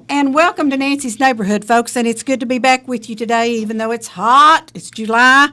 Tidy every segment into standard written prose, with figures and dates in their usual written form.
And welcome to Nancy's Neighborhood, folks. And it's good to be back with you today, even though it's hot. It's July,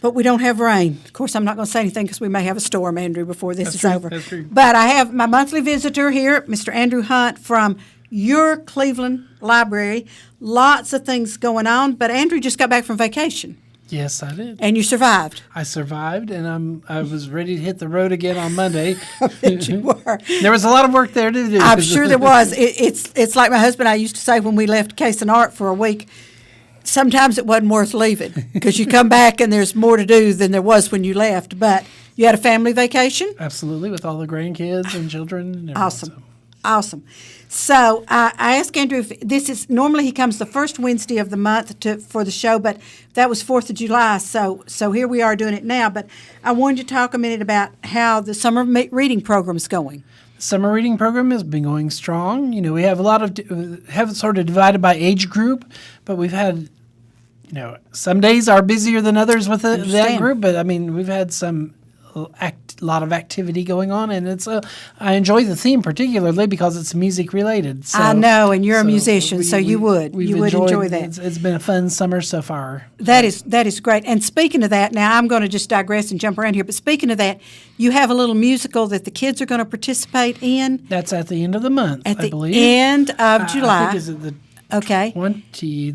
but we don't have rain. Of course, I'm not going to say anything because we may have a storm, Andrew, before this is over. That's true. But I have my monthly visitor here, Mr. Andrew Hunt from your Cleveland Library. Lots of things going on, but Andrew just got back from vacation. Yes, I did. And you survived. I survived, and I was ready to hit the road again on Monday. You were. There was a lot of work there to do. I'm sure there was. It's like my husband and I used to say when we left Case and Art for a week, sometimes it wasn't worth leaving because you come back and there's more to do than there was when you left. But you had a family vacation? Absolutely, with all the grandkids and children and everything. Awesome. Awesome. So I asked Andrew if this is normally he comes the first Wednesday of the month for the show, but that was 4th of July, so here we are doing it now. But I wanted to talk a minute about how the summer reading program is going. The summer reading program has been going strong. You know, we have a lot of have it sort of divided by age group, but we've had, you know, some days are busier than others with that group. But I mean, we've had some lot of activity going on, and it's I enjoy the theme particularly because it's music related. So, I know, and you're a musician, so you would enjoy that. It's been a fun summer so far. That is great. And speaking of that, now I'm going to just digress and jump around here. But speaking of that, you have a little musical that the kids are going to participate in. That's at the end of the month, I believe. End of July. I think is it the okay. 20,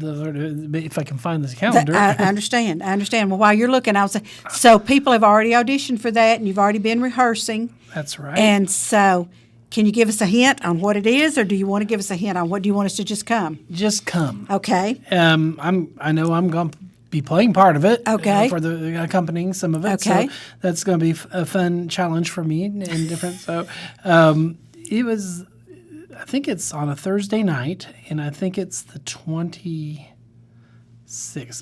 if I can find this calendar. I understand. Well, while you're looking, I'll say, so people have already auditioned for that, and you've already been rehearsing. That's right. And so can you give us a hint on what it is, or do you want to give us a hint on what do you want us to just come? Just come. Okay. I know I'm going to be playing part of it. Okay. For the accompanying some of it. Okay. So that's going to be a fun challenge for me and different. So it was. I think it's on a Thursday night, and I think it's the 26th.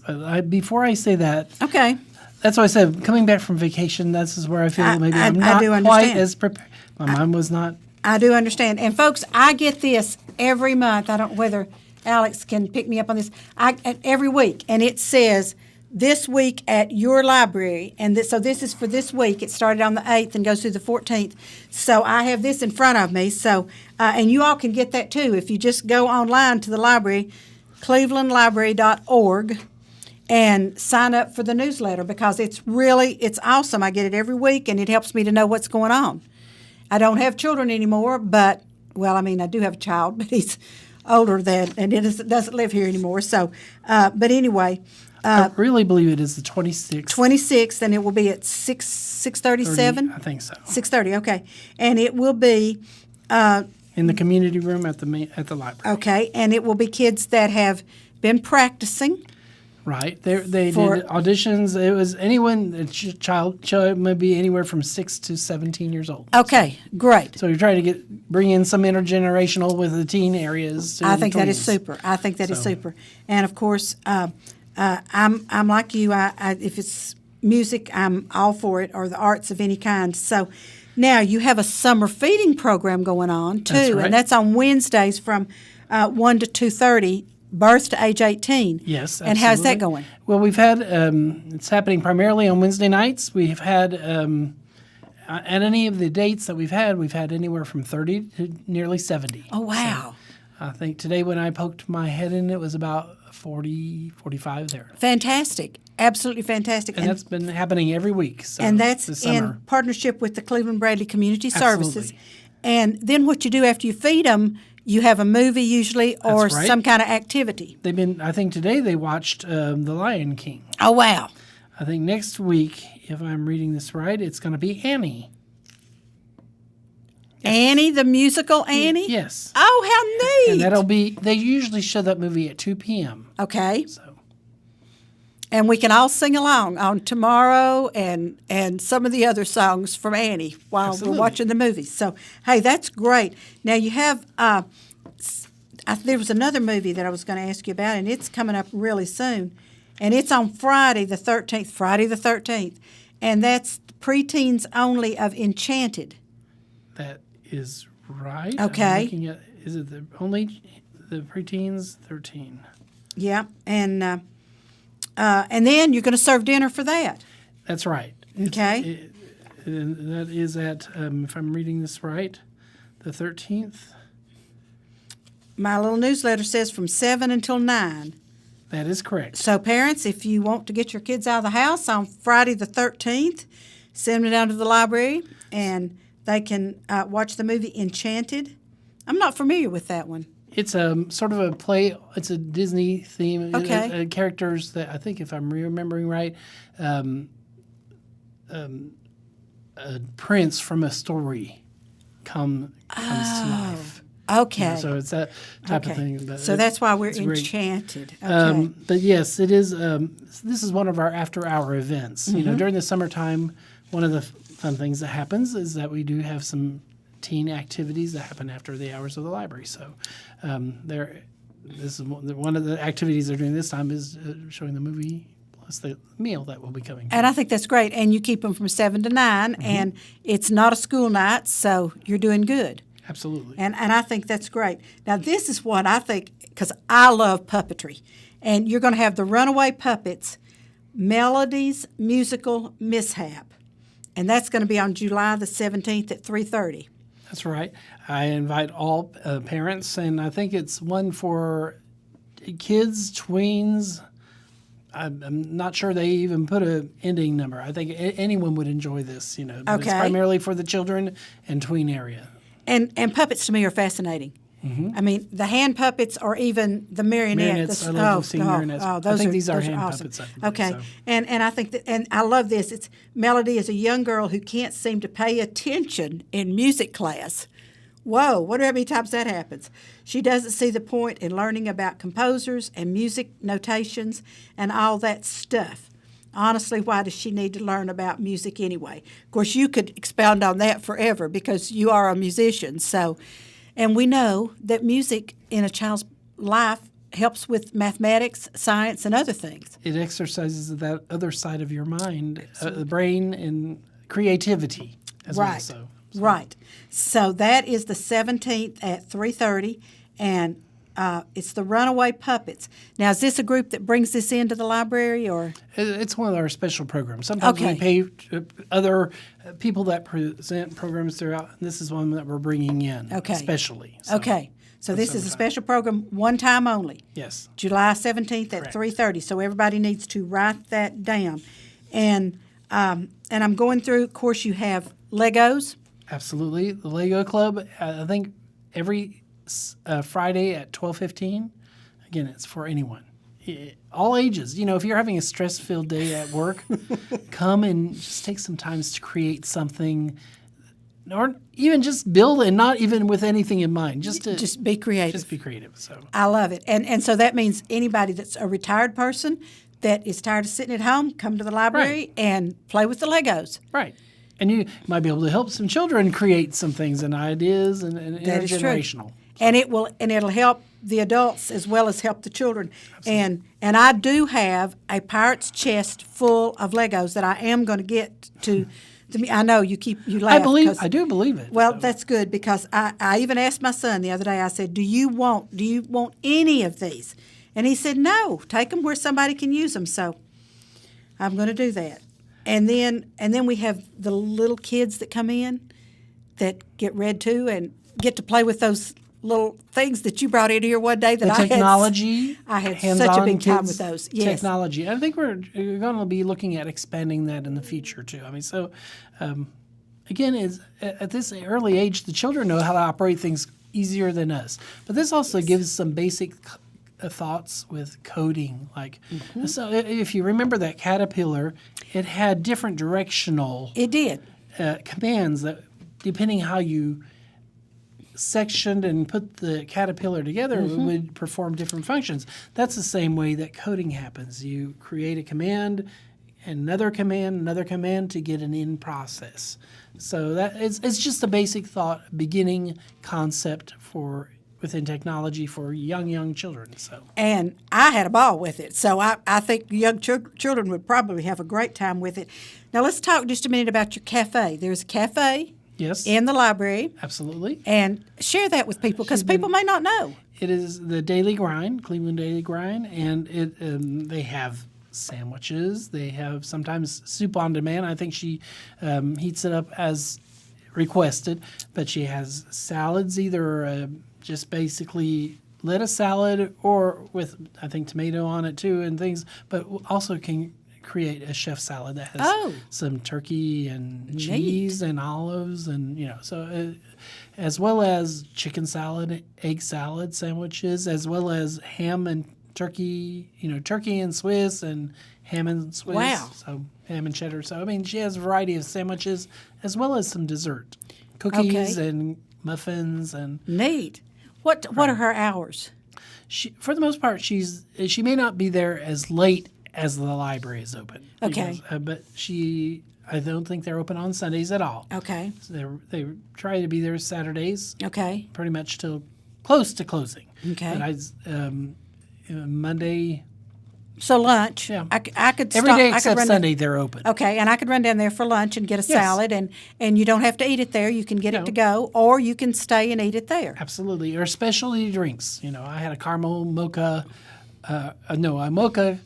But before I say that, okay, that's why I said coming back from vacation. This is where I feel maybe I'm not quite as prepared. My mind was not. I do understand, and folks, I get this every month. I don't know whether Alex can pick me up on this. Every week, and it says this week at your library, and so this is for this week. It started on the 8th and goes through the 14th. So I have this in front of me. So, and you all can get that too if you just go online to the library, clevelandlibrary.org, and sign up for the newsletter because it's awesome. I get it every week, and it helps me to know what's going on. I don't have children anymore, but, well, I mean, I do have a child, but he's older and doesn't live here anymore. So, but anyway. I really believe it is the 26th. 26th, and it will be at 6:37? I think so. 6:30, okay. And it will be in the community room at the library. Okay, and it will be kids that have been practicing. Right. They did auditions. It was anyone, child maybe anywhere from 6 to 17 years old. Okay, great. So you're trying to bring in some intergenerational with the teen areas. I think that is super. Is super. And, of course, I'm like you. If it's music, I'm all for it, or the arts of any kind. So now you have a summer feeding program going on too, that's right. And that's on Wednesdays from 1 to 2:30, birth to age 18. Yes, absolutely. And how's that going? Well, we've had it's happening primarily on Wednesday nights. We've had at any of the dates that we've had anywhere from 30 to nearly 70. Oh wow! So I think today when I poked my head in, it was about 40, 45 there. Fantastic. Absolutely fantastic. And that's been happening every week. So and that's in partnership with the Cleveland Bradley Community Services. Absolutely. And then what you do after you feed them, you have a movie usually or right. some kind of activity. I think today they watched The Lion King. Oh, wow. I think next week, if I'm reading this right, it's going to be Annie. Annie, the musical Annie? Yes. Oh, how neat. And they usually show that movie at 2 p.m. Okay. So. And we can all sing along on Tomorrow and some of the other songs from Annie while Absolutely. We're watching the movie. So, hey, that's great. Now, you have there was another movie that I was going to ask you about, and it's coming up really soon. And it's on Friday the 13th. And that's Preteens Only of Enchanted. That is right. Okay. Is it the preteens 13? Yeah, and then you're going to serve dinner for that. That's right. Okay. That is at, if I'm reading this right, the 13th. my little newsletter says from 7 until 9. That is correct. So parents, if you want to get your kids out of the house on Friday the 13th, send them down to the library and they can watch the movie Enchanted. I'm not familiar with that one. It's sort of a play. It's a Disney theme. Okay. Characters that I think, if I'm remembering right, a prince from a story comes to life. Okay. So it's that type of thing. But So that's why we're it's great. enchanted. Okay. But yes, it is. This is one of our after-hour events. You know, during the summertime, one of the fun things that happens is that we do have some teen activities that happen after the hours of the library. So, this is one of the activities they're doing this time is showing the movie plus the meal that will be coming. And I think that's great. And you keep them from 7 to 9, and it's not a school night, so you're doing good. Absolutely. And I think that's great. Now, this is what I think, because I love puppetry. And you're going to have the Runaway Puppets, Melody's Musical Mishap. And that's going to be on July the 17th at 3:30. That's right. I invite all parents, and I think it's one for kids, tweens. I'm not sure they even put a ending number. I think anyone would enjoy this, you know. But it's Okay. primarily for the children and tween area. And puppets to me are fascinating. I mean, the hand puppets or even the marionette. Marionettes, I love seeing marionettes. I those think are, these are those hand awesome. puppets, I believe, Okay, so. and I think that, and I love this. It's Melody is a young girl who can't seem to pay attention in music class. Whoa, wonder how many times that happens. She doesn't see the point in learning about composers and music notations and all that stuff. Honestly, why does she need to learn about music anyway? Of course, you could expound on that forever because you are a musician. So, and we know that music in a child's life helps with mathematics, science, and other things. It exercises that other side of your mind, the brain, and creativity as well. So. Right. So that is the 17th at 3:30, and it's the Runaway Puppets. Now, is this a group that brings this into the library, or? It's one of our special programs. Sometimes Okay. we pay other people that present programs throughout. And this is one that we're bringing in, Okay. especially. So, Okay. So this is a summertime. special program, one time only. Yes. July 17th at Correct. 3:30. So everybody needs to write that down. And I'm going through, of course, you have Legos. Absolutely. The Lego Club, I think every Friday at 12:15. Again, it's for anyone. All ages. You know, if you're having a stress-filled day at work, come and just take some time to create something, or even just build, and not even with anything in mind. Just be creative. Just be creative. So I love it. And so that means anybody that's a retired person that is tired of sitting at home, come to the library and play with the Legos. right. And you might be able to help some children create some things and ideas and That is true. intergenerational. And it'll help the adults as well as help the children. And I do have a pirate's chest full of Legos that I am going to get to me. I know you laugh. I do believe it. Well, so. that's good because I even asked my son the other day. I said, "Do you want any of these?" And he said, "No. Take them where somebody can use them." So I'm going to do that. And then we have the little kids that come in that get read to and get to play with those little things that you brought in here one day that The technology. I had such a hands-on big time kids with those. Yes. Technology. I think we're going to be looking at expanding that in the future too. I mean, so again, is at this early age, the children know how to operate things easier than us. But this also gives some basic thoughts with coding. Like, so if you remember that caterpillar, it had different directional It did. commands that, depending how you sectioned and put the caterpillar together, it would perform different functions. That's the same way that coding happens. You create a command, another command to get an in process. So that it's just a basic thought, beginning concept for within technology for young children. So And I had a ball with it. So I think young children would probably have a great time with it. Now let's talk just a minute about your cafe. There's a cafe yes, in the library. absolutely. And share that with people because people may not know. It is the Daily Grind, Cleveland Daily Grind, and they have sandwiches. They have sometimes soup on demand. I think she heats it up as requested, but she has salads, either just basically lettuce salad or with, I think, tomato on it too and things, but also can create a chef salad that has Oh. some turkey and cheese and olives and, as well as chicken salad, egg salad sandwiches, as well as ham and turkey, turkey and Swiss and ham and Swiss. Wow. So ham and cheddar. So, I mean, she has a variety of sandwiches as well as some dessert, cookies Okay. and muffins and Neat. What are her hours? she, for the most part, she may not be there as late as the library is open. Okay. But I don't think they're open on Sundays at all. Okay. So they try to be there Saturdays, Okay. pretty much till close to closing. Okay. But Monday, So lunch. Yeah. I could every stop, day I could except run Sunday, they're open. Okay, and I could run down there for lunch and get a salad, and you don't have to eat it there. You can get it to go, or you can stay and eat it there. Absolutely. Or specialty drinks. I had a caramel mocha, a mocha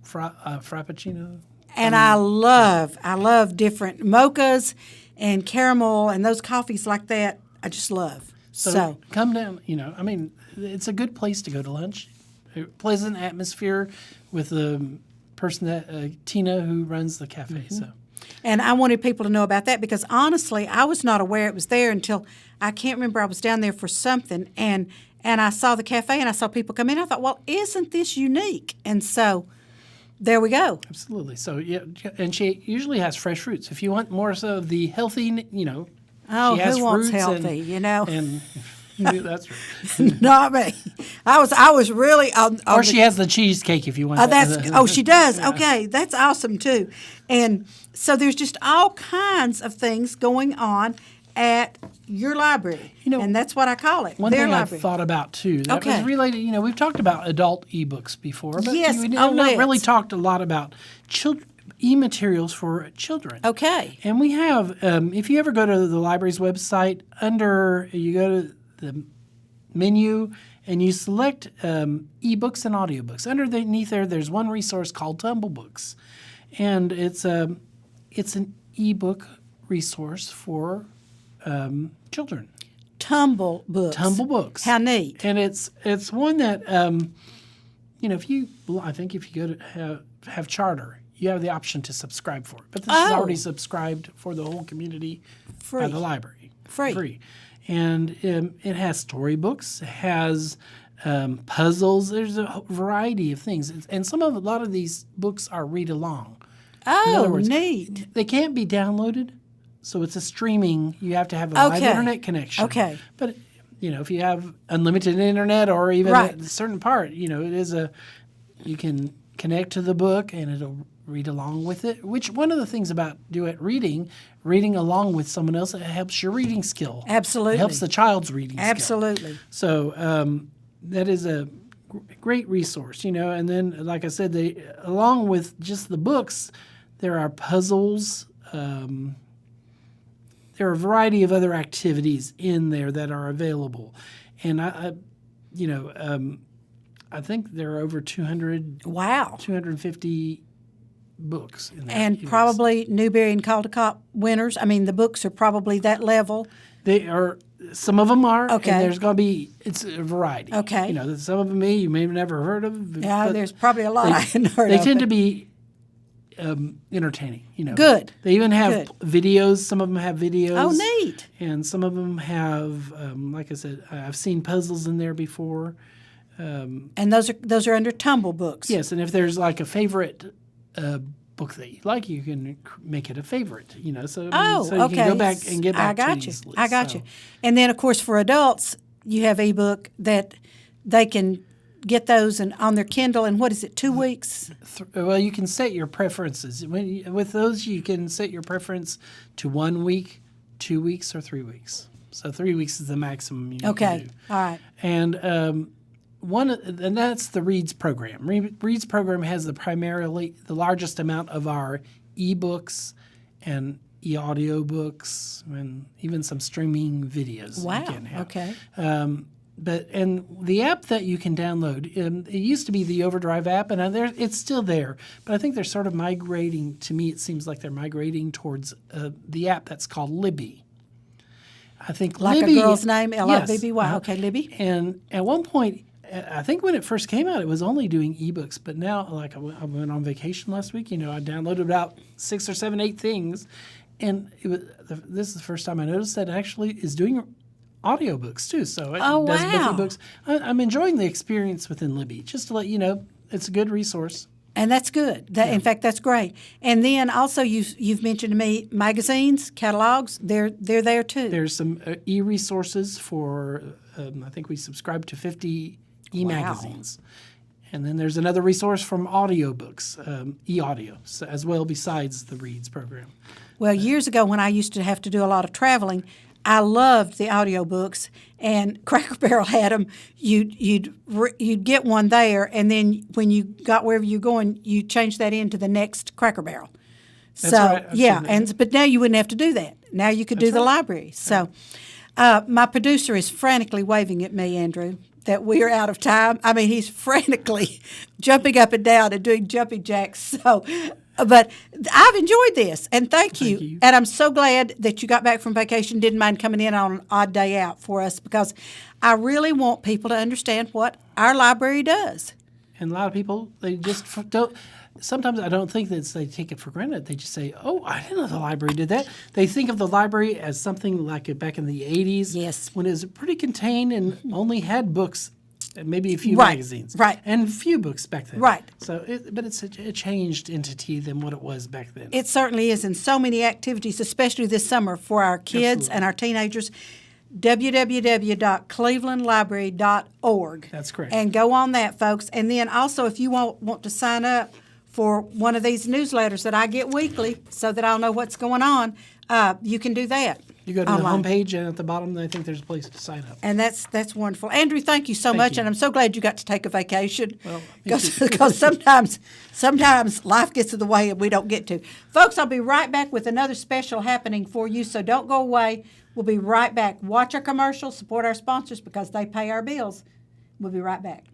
frappuccino. And I love different mochas and caramel and those coffees like that. I just love. So Come down, I mean, it's a good place to go to lunch. A pleasant atmosphere with the person that, Tina, who runs the cafe. Mm-hmm. So and I wanted people to know about that because honestly, I was not aware it was there until I can't remember. I was down there for something and I saw the cafe and I saw people come in. I thought, well, isn't this unique? And so there we go. absolutely. So yeah, and she usually has fresh fruits. If you want more so of the healthy, Oh, she has who wants fruits healthy? and that's right. Not me. I was really on Or the, she has the cheesecake if you want. she does. Okay, that's awesome too. And so there's just all kinds of things going on at your library, and that's what I call it. One their thing library. I've thought about too that Okay. was related. We've talked about adult ebooks before, but Yes, we oh, have not really let's. talked a lot about e-materials for children. Okay. And we have, if you ever go to the library's website, you go to the menu and you select ebooks and audiobooks. Underneath there's one resource called Tumble Books, and it's an ebook resource for children. Tumble books. Tumble Books. How neat. And it's one that I think if you go to have Charter, you have the option to subscribe for it. But this is Oh. already subscribed for the whole community Free. by the library. Free. And it has storybooks, it has puzzles. There's a variety of things. And a lot of these books are read along. Oh, other words, neat. They can't be downloaded, so it's a streaming. You have to have a live Okay. internet connection. Okay. But if you have unlimited internet or even Right. a certain part, you can connect to the book and it'll read along with it. Which one of the things about duet reading along with someone else, it helps your reading skill. Absolutely. It helps the child's reading skill. Absolutely. So that is a great resource, And then, like I said, along with just the books, there are puzzles. There are a variety of other activities in there that are available, and I think there are over 200, Wow. 250 books in there. And probably Newberry and Caldecott winners. I mean, the books are probably that level. They are. Some of them are. Okay. And there's going to be. It's a variety. Okay. Some of them you may have never heard of. Yeah, but there's probably a lot I hadn't heard They of. tend to be entertaining. Good. They even have Good. videos. Some of them have videos. Oh, neat. And some of them have, like I said, I've seen puzzles in there before. And those are under Tumble Books. Yes, and if there's like a favorite book that you like, you can make it a favorite. So you Okay. can go back and get back I got to you. these lists. I got So, you. And then, of course, for adults, you have ebook that they can get those and on their Kindle. And what is it? 2 weeks. Well, you can set your preferences. With those, you can set your preference to 1 week, 2 weeks, or 3 weeks. So 3 weeks is the maximum you can Okay. do. All right. And and that's the Reads program. Reads program has the largest amount of our ebooks and e-audio books and even some streaming videos. Wow. You can have. Okay. And the app that you can download, it used to be the Overdrive app, and it's still there. But I think they're sort of migrating. To me, it seems like they're migrating towards the app that's called Libby. I think Like Libby, a girl's name, yes, L-I-B-B-Y. Okay, Libby. And at one point, I think when it first came out, it was only doing ebooks. But now, like I went on vacation last week. I downloaded about 6 or 7, 8 things, and this is the first time I noticed that it actually is doing audiobooks too. So it Oh, does wow. both ebooks. I'm enjoying the experience within Libby. Just to let you know, it's a good resource. And that's good. In fact, that's great. And then also you've mentioned to me magazines, catalogs. They're there too. There's some e-resources for, I think we subscribe to 50 e-magazines. And then there's another resource from audiobooks, e-audio, as well, besides the Reads program. Well, years ago when I used to have to do a lot of traveling, I loved the audiobooks, and Cracker Barrel had them. You'd get one there, and then when you got wherever you're going, you change that into the next Cracker Barrel. That's right. I've yeah, seen that. but now you wouldn't have to do that. Now you could do the library. So my producer is frantically waving at me, Andrew, that we are out of time. I mean, he's frantically jumping up and down and doing jumping jacks. So, but I've enjoyed this, and thank you. And I'm so glad that you got back from vacation, didn't mind coming in on an odd day out for us, because I really want people to understand what our library does. And a lot of people, they just don't. Sometimes I don't think that they take it for granted. They just say, "Oh, I didn't know the library did that." They think of the library as something like it back in the '80s, Yes. when it was pretty contained and only had books, and maybe a few Right, magazines, right. and few books back then, Right. So, but it's a changed entity than what it was back then. It certainly is, in so many activities, especially this summer for our kids Absolutely. and our teenagers. www.clevelandlibrary.org. That's correct. And go on that, folks. And then also, if you want to sign up for one of these newsletters that I get weekly so that I'll know what's going on, you can do that. You go to online. the homepage, and at the bottom, I think there's a place to sign up. And that's wonderful. Andrew, thank you so much, you. and I'm so glad you got to take a vacation. Well, me too. Because sometimes life gets in the way and we don't get to. Folks, I'll be right back with another special happening for you, so don't go away. We'll be right back. Watch our commercials, support our sponsors because they pay our bills. We'll be right back.